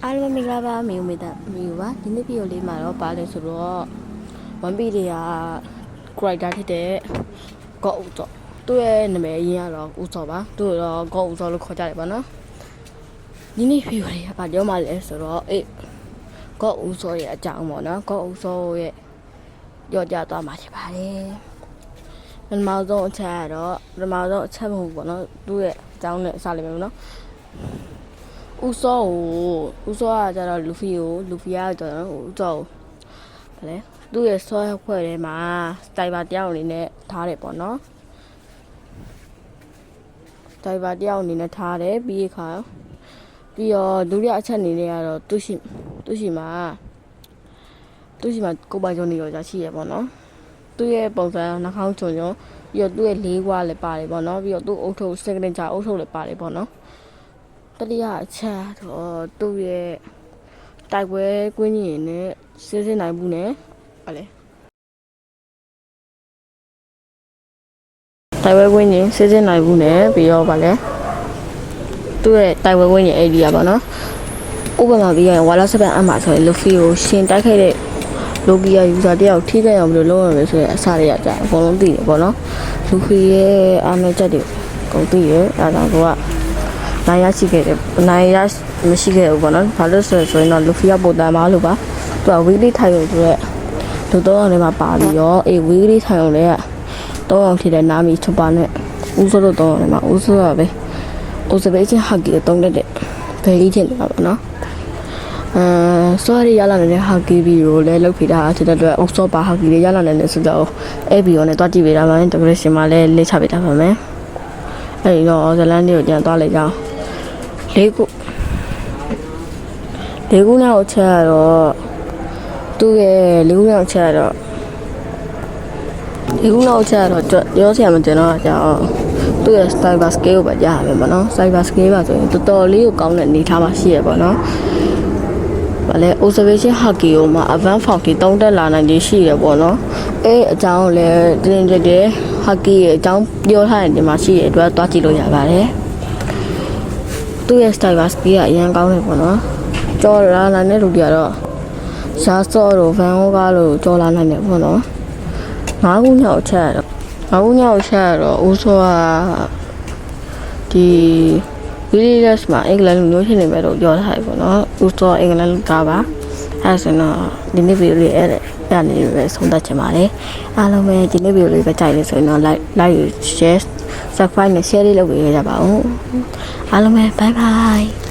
အားလုံးမင်္ဂလာပါမေဦးမေတ္တာမေဦးပါဒီနေ့ဗီဒီယိုလေးမှာတော့ပါလဲဆိုတော့ One Piece တွေက character ဖြစ်တဲ့ God ဦးစောသူ့ရဲ့နာမည်အရင်ကတော့ဦးစောပါသူ့တော့ God ဦးစောလို့ခေါ်ကြတယ်ပေါ့နော်ဒီနေ့ဗီဒီယိုလေးကဘာပြောမှလဲဆိုတော့God ဦးစောရဲ့အကြောင်းပေါ့နော် God ဦးစောရဲ့ကြော်ကြသွားမှာဖြစ်ပါတယ်ပထမဆုံးအချက်ကတော့ပထမဆုံးအချက်မဟုတ်ဘူးပေါ့နော်သူ့ရဲ့အကြောင်းနဲ့စလိုက်မယ်ပေါ့နော်ဦးစောကကျတော့လူဖီကတော့ဦးစောဗလဲသူ့ရဲ့ဆွဲဖွဲ့ထဲမှာစတိုင်ဘာတယောက်အနေနဲ့ထားတယ်ပေါ့နော်စတိုင်ဘာတယောက်အနေနဲ့ထားတယ်ပြီးတော့ဒုတိယအချက်အနေနဲ့ကတော့သူရှိမှာကိုယ်ပိုင်ချုံနေရောကြာရှိရပေါ့နော်သူ့ရဲ့ပုံစံနှာခေါင်းချုံပြီးတော့သူ့ရဲ့လေးကွာလည်းပါတယ်ပေါ့နော်ပြီးတော့သူ့အုပ်ထုပ်စကရင်ချာအုပ်ထုပ်လည်းပါတယ်ပေါ့နော်တတိယအချက်တော့သူ့ရဲ့တိုက်ပွဲကွင်းကြီးနဲ့စစ်စစ်နိုင်မှုနဲ့ဗါလေတိုက်ပွဲကွင်းကြီးစစ်စစ်နိုင်မှုနဲ့ပြီးတော့ဗါလေသူ့ရဲ့တိုက်ပွဲကွင်းကြီးအဲ့ဒီပါနော်ဥပမာပြီးရင်ဝါလာစပန်အမှာဆိုရင်လူဖီကိုရှင်တိုက်ခိုက်တဲ့လိုကီယာယူဇာတယောက်ထိခိုက်အောင်ဘယ်လိုလုပ်ရမလဲဆိုရင်အစားရကြအကုန်လုံးသိတယ်ပေါ့နော်လူဖီရဲ့အားနည်းချက်တွေကုန်သိရအဲဒါကနိုင်ရရှိခဲ့တယ်နိုင်ရမရှိခဲ့ဘူးပေါ့နော်ဘာလို့ဆိုရင်တော့လူဖီကပုံတန်ပါလို့ပါသူကဝီလီထိုင်ရုံဆိုရက်လူတော့အောင်လည်းမပါပြီးရောဝီလီထိုင်ရုံလည်းတော့အောင်ထည့်တဲ့နာမီချပါနဲ့ဦးစိုးတော့လည်းမဦးစိုးရပဲဦးစိုးပဲချင်းဟာကီတုံးတဲ့ဘယ်လေးချင်းပါပေါ့နော်စောရီရလာနေတဲ့ဟာကီဗီကိုလည်းလုတ်ဖိတာဖြစ်တဲ့အတွက်အုပ်စောပါဟာကီလေးရလာနေတဲ့ဆိုတော့အဲ့ဗီကိုလည်းတွားကြည့်ပေးတာပါတပည့်ရှင်မလည်းလေ့ချပေးတာပါမယ်အဲ့ဒီတော့ဇလန်လေးကိုပြန်သွားလိုက်ကြအောင်လေးခုနောက်ချက်တော့သူ့ရဲ့လေးခုနောက်ချက်တော့ပြောစရာမတင်တော့ကြောင်သူ့ရဲ့ cyber scale ကိုပဲကြားရမယ်ပေါ့နော် cyber scale ပါဆိုရင်တော်တော်လေးကိုကောင်းတဲ့အနေထားမှာရှိရပေါ့နော်ဗါလဲ observation haki ကိုမှ advanced form တွေတုံးတက်လာနိုင်ခြင်းရှိရပေါ့နော်အဲ့အကြောင်းကိုလည်းတင်ကြတဲ့ haki ရဲ့အကြောင်းပြောထားတဲ့ဒီမှာရှိရတဲ့အတွက်တွားကြည့်လို့ရပါတယ်သူ့ရဲ့ cyber scale ကအရင်ကောင်းတယ်ပေါ့နော်ကြော်လာနိုင်တဲ့လူတွေကတော့ရှားစောတို့ဗန်ဟိုကားလို့ကြော်လာနိုင်တယ်ပေါ့နော်ငါးခုညောက်ချက်တော့ဦးစောကဒီဗီဒီယိုမှာအင်္ဂလန်လူမျိုးဖြစ်နေမယ်လို့ပြောထားတယ်ပေါ့နော်ဦးစောအင်္ဂလန်လူကပါအဲဆိုတော့ဒီနေ့ဗီဒီယိုလေးအဲ့နေပဲဆုံးသက်ချင်ပါတယ်အားလုံးပဲဒီနေ့ဗီဒီယိုလေးပဲကြိုက်လို့ဆိုရင်တော့ like share subscribe နဲ့ share လေးလုပ်ပေးကြပါဦးအားလုံးပဲ bye bye